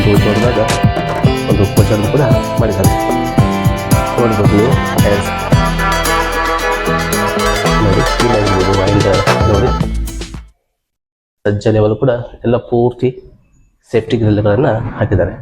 ಒಂದು ದೊಡ್ಡದಾದ ಒಂದು ಪೂಜೆಯನ್ನು ಕೂಡ ಮಾಡಿದ್ದಾರೆ. ನೋಡ್ಬೋದು ನೀವು ಟೈಲ್ಸ್ ನೋಡಿ, ಕ್ಲೀನಾಗಿರ್ಬೋದು. ಆ್ಯಂಡ್ ನೋಡಿ ಸಜ್ಜ ಲೆವೆಲ್ ಕೂಡ ಎಲ್ಲ ಪೂರ್ತಿ ಸೇಫ್ಟಿ ಗ್ರಿಲ್ಗಳನ್ನು ಹಾಕಿದ್ದಾರೆ.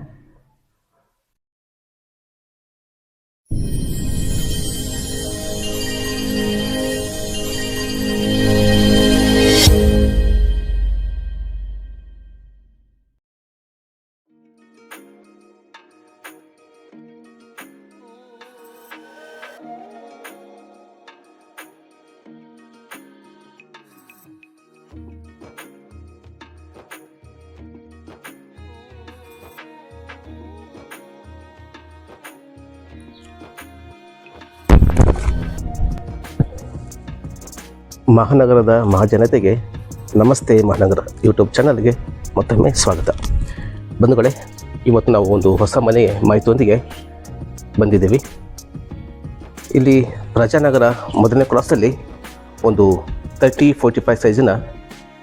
ಮಹಾನಗರದ ಮಹಾಜನತೆಗೆ ನಮಸ್ತೆ ಮಹಾನಗರ ಯೂಟ್ಯೂಬ್ ಚಾನಲ್ಗೆ ಮತ್ತೊಮ್ಮೆ ಸ್ವಾಗತ. ಬಂಧುಗಳೇ, ಇವತ್ತು ನಾವು ಒಂದು ಹೊಸ ಮನೆ ಮಾಹಿತಿಯೊಂದಿಗೆ ಬಂದಿದ್ದೀವಿ. ಇಲ್ಲಿ ಪ್ರಜಾನಗರ ಮೊದಲನೇ ಕ್ರಾಸಲ್ಲಿ ಒಂದು 30-45 ಸೈಜಿನ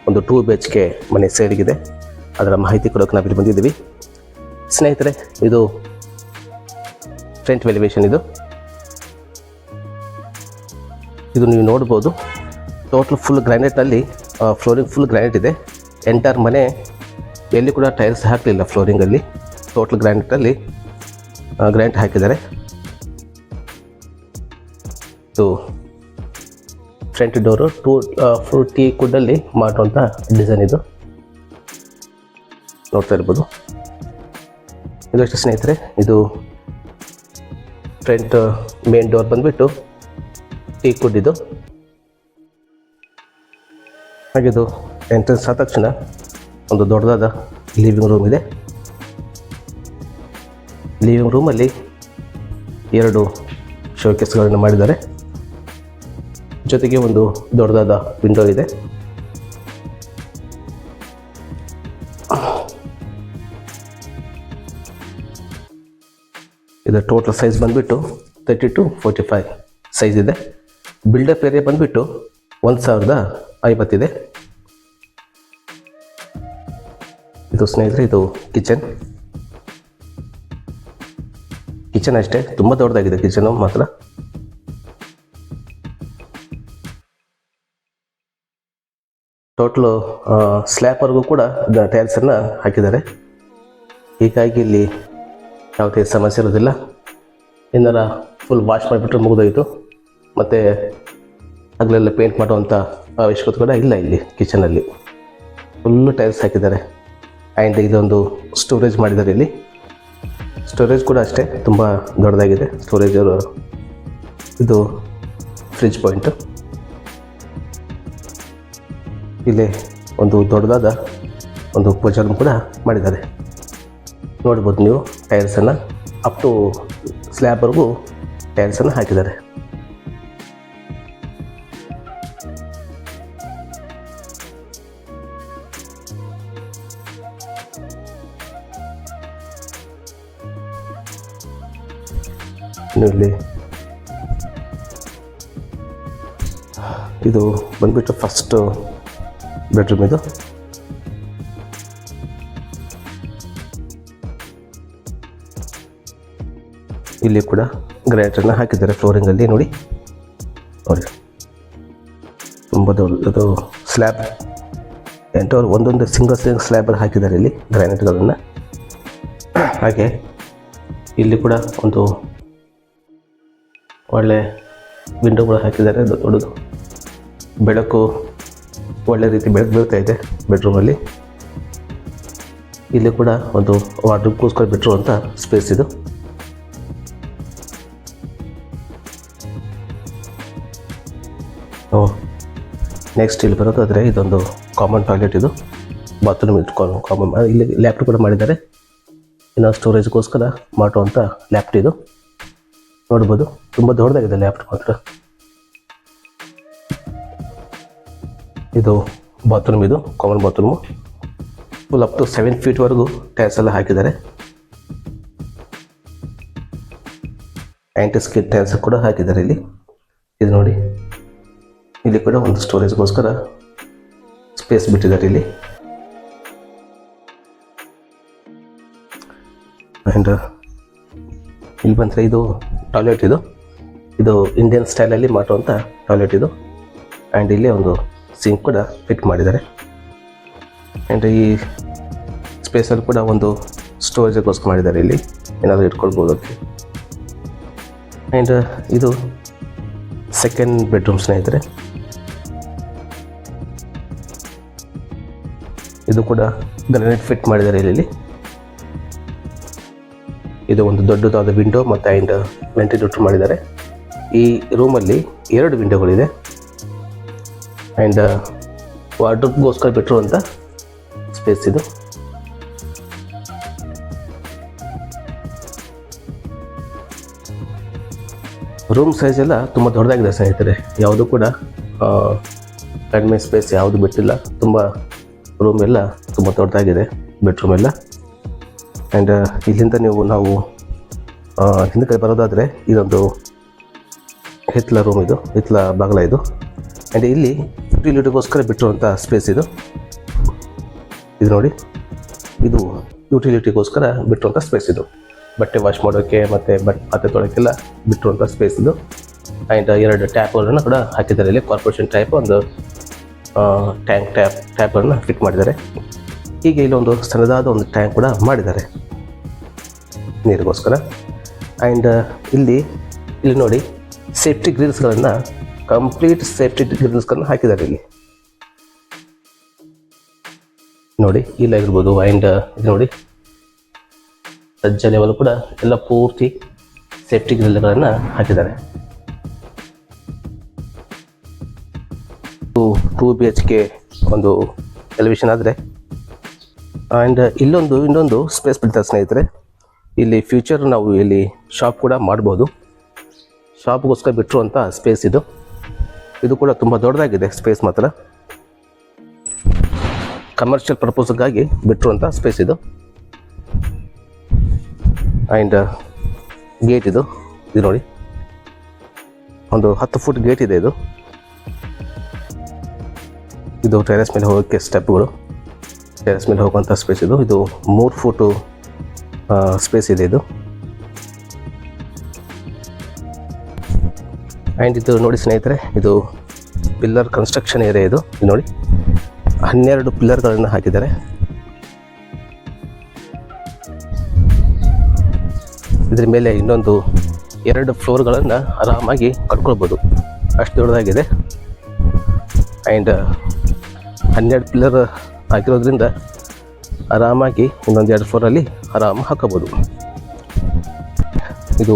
ಒಂದು 2 BHK ಮನೆ ಸೇರಿಗಿದೆ. ಅದರ ಮಾಹಿತಿ ಕೊಡೋಕೆ ನಾವಿಲ್ಲಿ ಬಂದಿದ್ದೀವಿ. ಸ್ನೇಹಿತರೆ, ಇದು ಫ್ರಂಟ್ ಎಲಿವೇಶನ್. ಇದು ನೀವು ನೋಡ್ಬೋದು. ಟೋಟಲ್ ಫುಲ್ ಗ್ರಾನೈಟ್ನಲ್ಲಿ ಫ್ಲೋರಿಂಗ್ ಫುಲ್ ಗ್ರಾನೈಟ್ ಇದೆ. ಎಂಟರ್ ಮನೆ ಎಲ್ಲಿ ಕೂಡ ಟೈಲ್ಸ್ ಹಾಕಲಿಲ್ಲ ಫ್ಲೋರಿಂಗಲ್ಲಿ. ಟೋಟಲ್ ಗ್ರಾನೈಟಲ್ಲಿ ಗ್ರಾನೈಟ್ ಹಾಕಿದ್ದಾರೆ. ಇದು ಫ್ರಂಟ್ ಡೋರು ಫ್ರೂಟಿ ಕುಡ್ಡಲ್ಲಿ ಮಾಡುವಂಥ ಡಿಸೈನ್. ಇದು ನೋಡ್ತಾ ಇರ್ಬೋದು. ಇದಷ್ಟು ಸ್ನೇಹಿತರೆ, ಇದು ಫ್ರಂಟ್ ಮೇನ್ ಡೋರ್ ಬಂದುಬಿಟ್ಟು ಟೀ ಕುಡ್. ಇದು ಹಾಗೆ ಎಂಟ್ರೆನ್ಸ್ ಆದ ತಕ್ಷಣ ಒಂದು ದೊಡ್ಡದಾದ ಲಿವಿಂಗ್ ರೂಮ್ ಇದೆ. ಲಿವಿಂಗ್ ರೂಮಲ್ಲಿ 2 ಶೋಕೇಸ್ಗಳನ್ನು ಮಾಡಿದ್ದಾರೆ. ಜೊತೆಗೆ ಒಂದು ದೊಡ್ಡದಾದ ವಿಂಡೋ ಇದೆ. ಇದರ ಟೋಟಲ್ ಸೈಜ್ ಬಂದುಬಿಟ್ಟು 30-45 ಸೈಜ್ ಇದೆ. ಬಿಲ್ಡಪ್ ಏರಿಯಾ ಬಂದುಬಿಟ್ಟು 1050 ಇದೆ. ಇದು ಸ್ನೇಹಿತರೆ, ಇದು ಕಿಚನ್ ಅಷ್ಟೇ, ತುಂಬ ದೊಡ್ಡದಾಗಿದೆ ಕಿಚನು ಮಾತ್ರ. ಟೋಟಲು ಸ್ಲ್ಯಾಬ್ವರೆಗೂ ಕೂಡ ಟೈಲ್ಸನ್ನು ಹಾಕಿದ್ದಾರೆ. ಹೀಗಾಗಿ ಇಲ್ಲಿ ಯಾವುದೇ ಸಮಸ್ಯೆ ಇರೋದಿಲ್ಲ. ಏನಾರ ಫುಲ್ ವಾಶ್ ಮಾಡಿಬಿಟ್ರೆ ಮುಗಿದೋಯಿತು. ಮತ್ತು ಹಗಲೆಲ್ಲ ಪೇಂಟ್ ಮಾಡುವಂಥ ಅವಶ್ಯಕತೆ ಕೂಡ ಇಲ್ಲ. ಇಲ್ಲಿ ಕಿಚನಲ್ಲಿ ಫುಲ್ಲು ಟೈಲ್ಸ್ ಹಾಕಿದ್ದಾರೆ. ಆ್ಯಂಡ್ ಇದೊಂದು ಸ್ಟೋರೇಜ್ ಮಾಡಿದ್ದಾರೆ. ಇಲ್ಲಿ ಸ್ಟೋರೇಜ್ ಕೂಡ ಅಷ್ಟೇ ತುಂಬ ದೊಡ್ಡದಾಗಿದೆ. ಸ್ಟೋರೇಜ್ ಇದು ಫ್ರಿಜ್ ಪಾಯಿಂಟು. ಇಲ್ಲಿ ಒಂದು ದೊಡ್ಡದಾದ ಒಂದು ಪೂಜಾ ರೂಮ್ ಕೂಡ ಮಾಡಿದ್ದಾರೆ. ನೋಡ್ಬೋದು ನೀವು, ಟೈಲ್ಸನ್ನು ಅಪ್ ಟು ಸ್ಲ್ಯಾಬ್ವರೆಗೂ ಟೈಲ್ಸನ್ನು ಹಾಕಿದ್ದಾರೆ. ಇಲ್ಲಿ ಇದು ಬಂದ್ಬಿಟ್ಟು ಫಸ್ಟ್ ಬೆಡ್ರೂಮ್. ಇದು ಇಲ್ಲಿ ಕೂಡ ಗ್ರಾನೈಟನ್ನು ಹಾಕಿದ್ದಾರೆ ಫ್ಲೋರಿಂಗಲ್ಲಿ. ನೋಡಿ ತುಂಬ ದೊಡ್ಡದು ಸ್ಲ್ಯಾಬ್. ಎಂಟವರು ಒಂದೊಂದು ಸಿಂಗಲ್ ಸ್ಲ್ಯಾಬಲ್ಲಿ ಹಾಕಿದ್ದಾರೆ ಇಲ್ಲಿ ಗ್ರಾನೈಟ್ಗಳನ್ನು. ಹಾಗೆ ಇಲ್ಲಿ ಕೂಡ ಒಂದು ಒಳ್ಳೆ ವಿಂಡೋಗಳು ಹಾಕಿದ್ದಾರೆ. ದೊಡ್ಡದು ಬೆಳಕು ಒಳ್ಳೆ ರೀತಿ ಬೆಳಕು ಬೀಳ್ತಾ ಇದೆ ಬೆಡ್ರೂಮಲ್ಲಿ. ಇಲ್ಲಿ ಕೂಡ ಒಂದು ವಾರ್ಡ್ರೋಬ್ಗೋಸ್ಕರ ಬಿಟ್ಟಿರುವಂಥ ಸ್ಪೇಸ್ ಇದು. ನೆಕ್ಸ್ಟ್ ಇಲ್ಲಿ ಬರೋದಾದರೆ ಇದೊಂದು ಕಾಮನ್ ಟಾಯ್ಲೆಟ್, ಇದು ಬಾತ್ರೂಮ್ ಇಟ್ಕೊಂಡು ಕಾಮನ್. ಇಲ್ಲಿ ಲ್ಯಾಪ್ಟಾಪ್ ಕೂಡ ಮಾಡಿದ್ದಾರೆ, ಇನ್ನು ಸ್ಟೋರೇಜ್ಗೋಸ್ಕರ ಮಾಡುವಂಥ ಲ್ಯಾಪ್ಟಾಪ್ ಇದು ನೋಡ್ಬೋದು. ತುಂಬ ದೊಡ್ಡದಾಗಿದೆ ಲ್ಯಾಪ್ಟಾಪ್ ಮಾತ್ರ. ಇದು ಬಾತ್ರೂಮ್, ಇದು common bathroom. Full up to 7 ಫೀಟ್ವರೆಗೂ ಟೈಲ್ಸ್ ಎಲ್ಲ ಹಾಕಿದ್ದಾರೆ. ಆ್ಯಂಟಿ ಸ್ಕಿನ್ ಟೈಲ್ಸ್ ಕೂಡ ಹಾಕಿದ್ದಾರೆ ಇಲ್ಲಿ. ಇದು ನೋಡಿ, ಇಲ್ಲಿ ಕೂಡ ಒಂದು ಸ್ಟೋರೇಜ್ಗೋಸ್ಕರ ಸ್ಪೇಸ್ ಬಿಟ್ಟಿದ್ದಾರೆ ಇಲ್ಲಿ. ಆ್ಯಂಡ್ ಇಲ್ಲಿ ಬಂದರೆ ಇದು ಟಾಯ್ಲೆಟ್, ಇದು ಇಂಡಿಯನ್ ಸ್ಟೈಲಲ್ಲಿ ಮಾಡುವಂಥ ಟಾಯ್ಲೆಟ್ ಇದು. ಆ್ಯಂಡ್ ಇಲ್ಲಿ ಒಂದು ಸಿಂಕ್ ಕೂಡ ಫಿಟ್ ಮಾಡಿದ್ದಾರೆ. ಆ್ಯಂಡ್ ಈ ಸ್ಪೇಸಲ್ಲಿ ಕೂಡ ಒಂದು ಸ್ಟೋರೇಜ್ಗೋಸ್ಕರ ಮಾಡಿದ್ದಾರೆ, ಇಲ್ಲಿ ಏನಾದರೂ ಇಟ್ಕೊಳ್ಬೋದು ಅದಕ್ಕೆ. ಆ್ಯಂಡ್ ಇದು ಸೆಕೆಂಡ್ ಬೆಡ್ರೂಮ್ ಸ್ನೇಹಿತರೆ. ಇದು ಕೂಡ ಗ್ರಾನೈಟ್ ಫಿಟ್ ಮಾಡಿದ್ದಾರೆ ಇಲ್ಲಿ. ಇದು ಒಂದು ದೊಡ್ಡದಾದ ವಿಂಡೋ ಮತ್ತು ಆ್ಯಂಡ್ ವೆಂಟಿಲೇಟರ್ ಮಾಡಿದ್ದಾರೆ. ಈ ರೂಮಲ್ಲಿ 2 ವಿಂಡೋಗಳಿದೆ. ಆ್ಯಂಡ್ ವಾರ್ಡ್ರೋಬ್ಗೋಸ್ಕರ ಬಿಟ್ಟಿರುವಂಥ ಸ್ಪೇಸ್ ಇದು. ರೂಮ್ ಸೈಜ್ ಎಲ್ಲ ತುಂಬ ದೊಡ್ಡದಾಗಿದೆ ಸ್ನೇಹಿತರೆ. ಯಾವುದು ಕೂಡ ಕಡಿಮೆ ಸ್ಪೇಸ್ ಯಾವುದು ಬಿಟ್ಟಿಲ್ಲ. ತುಂಬ ರೂಮ್ ಎಲ್ಲ ತುಂಬ ದೊಡ್ಡದಾಗಿದೆ, ಬೆಡ್ರೂಮ್ ಎಲ್ಲ. ಆ್ಯಂಡ್ ಇಲ್ಲಿಂದ ನಾವು ಹಿಂದಕ್ಕೆ ಬರೋದಾದರೆ ಇದೊಂದು ಹಿತ್ತಲ ರೂಮ್, ಇದು ಹಿತ್ತಲ ಬಾಗಿಲ ಇದು. ಆ್ಯಂಡ್ ಇಲ್ಲಿ ಯುಟಿಲಿಟಿಗೋಸ್ಕರ ಬಿಟ್ಟಿರುವಂಥ ಸ್ಪೇಸ್ ಇದು. ಇದು ನೋಡಿ, ಇದು ಯುಟಿಲಿಟಿಗೋಸ್ಕರ ಬಿಟ್ಟಿರುವಂಥ ಸ್ಪೇಸ್ ಇದು. ಬಟ್ಟೆ ವಾಶ್ ಮಾಡೋಕ್ಕೆ ಮತ್ತು ಪಾತ್ರೆ ತೊಳೋಕ್ಕೆಲ್ಲ ಬಿಟ್ಟಿರುವಂಥ ಸ್ಪೇಸ್ ಇದು. ಆ್ಯಂಡ್ 2 ಟ್ಯಾಪ್ಗಳನ್ನು ಕೂಡ ಹಾಕಿದ್ದಾರೆ ಇಲ್ಲಿ. ಕಾರ್ಪೊರೇಷನ್ ಟೈಪ್ ಒಂದು ಟ್ಯಾಪ್ಗಳನ್ನು ಫಿಟ್ ಮಾಡಿದ್ದಾರೆ. ಹೀಗೆ ಇಲ್ಲೊಂದು ಸಣ್ಣದಾದ ಒಂದು ಟ್ಯಾಂಕ್ ಕೂಡ ಮಾಡಿದ್ದಾರೆ ನೀರಿಗೋಸ್ಕರ. ಆ್ಯಂಡ್ ಇಲ್ಲಿ ನೋಡಿ, ಸೇಫ್ಟಿ ಗ್ರಿಲ್ಸ್ಗಳನ್ನು, ಕಂಪ್ಲೀಟ್ ಸೇಫ್ಟಿ ಗ್ರಿಲ್ಸ್ಗಳನ್ನು ಹಾಕಿದ್ದಾರೆ ಇಲ್ಲಿ ನೋಡಿ, ಇಲ್ಲಾಗಿರ್ಬೋದು. ಆ್ಯಂಡ್ ಇದು ನೋಡಿ, ಸಜ್ಜ ಲೆವೆಲ್ ಕೂಡ ಎಲ್ಲ ಪೂರ್ತಿ ಸೇಫ್ಟಿ ಗ್ರಿಲ್ಗಳನ್ನು ಹಾಕಿದ್ದಾರೆ. 2 BHK ಒಂದು ಎಲಿವೇಶನ್ ಆದರೆ. ಆ್ಯಂಡ್ ಇನ್ನೊಂದು ಸ್ಪೇಸ್ ಬಿಡ್ತಾರೆ ಸ್ನೇಹಿತರೆ. ಇಲ್ಲಿ ಫ್ಯೂಚರ್ ನಾವು ಇಲ್ಲಿ ಶಾಪ್ ಕೂಡ ಮಾಡ್ಬೋದು. ಶಾಪ್ಗೋಸ್ಕರ ಬಿಟ್ಟಿರುವಂಥ ಸ್ಪೇಸ್ ಇದು. ಇದು ಕೂಡ ತುಂಬ ದೊಡ್ಡದಾಗಿದೆ ಸ್ಪೇಸ್ ಮಾತ್ರ. ಕಮರ್ಷಿಯಲ್ ಪರ್ಪಸ್ಗಾಗಿ ಬಿಟ್ಟಿರುವಂಥ ಸ್ಪೇಸ್ ಇದು. ಆ್ಯಂಡ್ ಗೇಟ್ ಇದು ನೋಡಿ, ಒಂದು 10 ಫುಟ್ ಗೇಟ್ ಇದೆ ಇದು. ಇದು ಟೆರೆಸ್ ಮೇಲೆ ಹೋಗೋಕ್ಕೆ ಸ್ಟೆಪ್ಗಳು, ಟೆರೆಸ್ ಮೇಲೆ ಹೋಗುವಂಥ ಸ್ಪೇಸ್ ಇದು. ಇದು 3 ಫುಟು ಸ್ಪೇಸ್ ಇದೆ ಇದು. ಆ್ಯಂಡ್ ಇದು ನೋಡಿ ಸ್ನೇಹಿತರೆ, ಇದು ಪಿಲ್ಲರ್ ಕನ್ಸ್ಟ್ರಕ್ಷನ್ ಏರಿಯಾ ಇದು. ನೋಡಿ, 12 ಪಿಲ್ಲರ್ಗಳನ್ನು ಹಾಕಿದ್ದಾರೆ. ಇದ್ರ ಮೇಲೆ ಇನ್ನೊಂದು 2 ಫ್ಲೋರ್ಗಳನ್ನು ಆರಾಮಾಗಿ ಕಟ್ಕೊಳ್ಬೋದು, ಅಷ್ಟು ದೊಡ್ಡದಾಗಿದೆ. ಆ್ಯಂಡ್ 12 ಪಿಲ್ಲರ್ ಹಾಕಿರೋದ್ರಿಂದ ಆರಾಮಾಗಿ ಇನ್ನೊಂದು 2 ಫ್ಲೋರಲ್ಲಿ ಆರಾಮ ಹಾಕೋಬೋದು. ಇದು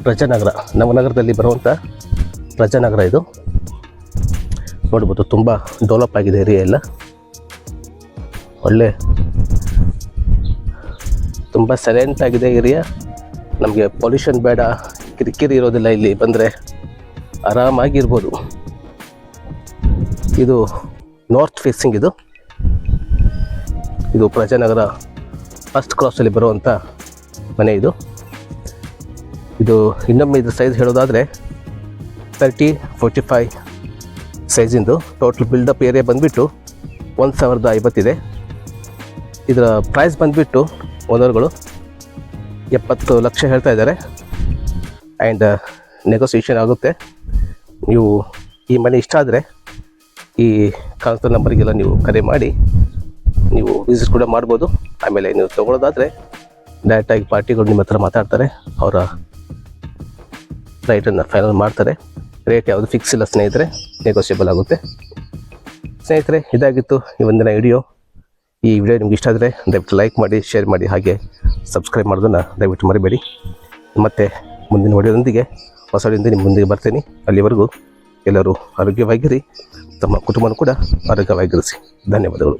ಪ್ರಜಾನಗರ, ನವನಗರದಲ್ಲಿ ಬರುವಂಥ ಪ್ರಜಾನಗರ ಇದು ನೋಡ್ಬೋದು. ತುಂಬ ಡೆವಲಪ್ ಆಗಿದೆ ಏರಿಯಾ ಎಲ್ಲ, ಒಳ್ಳೆ ತುಂಬ ಸೈಲೆಂಟ್ ಆಗಿದೆ ಏರಿಯಾ. ನಮಗೆ ಪೊಲ್ಯೂಷನ್ ಬೇಡ, ಕಿರಿಕಿರಿ ಇರೋದಿಲ್ಲ. ಇಲ್ಲಿ ಬಂದರೆ ಆರಾಮಾಗಿರ್ಬೋದು. ಇದು ನಾರ್ತ್ ಫೇಸಿಂಗ್ ಇದು ಪ್ರಜಾನಗರ ಫಸ್ಟ್ ಕ್ರಾಸಲ್ಲಿ ಬರುವಂಥ ಮನೆ ಇದು. ಇನ್ನೊಮ್ಮೆ ಇದ್ರ ಸೈಜ್ ಹೇಳೋದಾದರೆ 30-45 ಸೈಜಿಂದು. ಟೋಟಲ್ ಬಿಲ್ಡಪ್ ಏರಿಯಾ ಬಂದುಬಿಟ್ಟು 1050 ಇದೆ. ಇದರ ಪ್ರೈಸ್ ಬಂದುಬಿಟ್ಟು ಓನರ್ಗಳು 70 ಲಕ್ಷ ಹೇಳ್ತಾ ಇದ್ದಾರೆ. ಆ್ಯಂಡ್ ನೆಗೋಸಿಯೇಷನ್ ಆಗುತ್ತೆ. ನೀವು ಈ ಮನೆ ಇಷ್ಟ ಆದರೆ ಈ ಕಾನ್ಸಲ್ ನಂಬರಿಗೆಲ್ಲ ನೀವು ಕರೆ ಮಾಡಿ ನೀವು ವಿಸಿಟ್ ಕೂಡ ಮಾಡ್ಬೋದು. ಆಮೇಲೆ ನೀವು ತೊಗೊಳ್ಳೋದಾದರೆ ಡೈರೆಕ್ಟಾಗಿ ಪಾರ್ಟಿಗಳು ನಿಮ್ಮ ಹತ್ರ ಮಾತಾಡ್ತಾರೆ, ಅವರ ರೈಟನ್ನು ಫೈನಲ್ ಮಾಡ್ತಾರೆ. ರೇಟ್ ಯಾವುದು ಫಿಕ್ಸ್ ಇಲ್ಲ ಸ್ನೇಹಿತರೆ, ನೆಗೋಷಿಯಬಲ್ ಆಗುತ್ತೆ. ಸ್ನೇಹಿತರೆ, ಇದಾಗಿತ್ತು ಈ ಒಂದಿನ ವಿಡಿಯೋ. ಈ ವಿಡಿಯೋ ನಿಮ್ಗೆ ಇಷ್ಟ ಆದರೆ ದಯವಿಟ್ಟು ಲೈಕ್ ಮಾಡಿ, ಶೇರ್ ಮಾಡಿ, ಹಾಗೆ ಸಬ್ಸ್ಕ್ರೈಬ್ ಮಾಡೋದನ್ನು ದಯವಿಟ್ಟು ಮರಿಬೇಡಿ. ಮತ್ತು ಮುಂದಿನ ವಿಡಿಯೋದೊಂದಿಗೆ ಹೊಸ ವಿಡಿಯೋದಿಂದ ನಿಮ್ಮ ಮುಂದೆ ಬರ್ತೀನಿ. ಅಲ್ಲಿವರೆಗೂ ಎಲ್ಲರೂ ಆರೋಗ್ಯವಾಗಿರಿ, ತಮ್ಮ ಕುಟುಂಬನೂ ಕೂಡ ಆರೋಗ್ಯವಾಗಿರಿಸಿ. ಧನ್ಯವಾದಗಳು.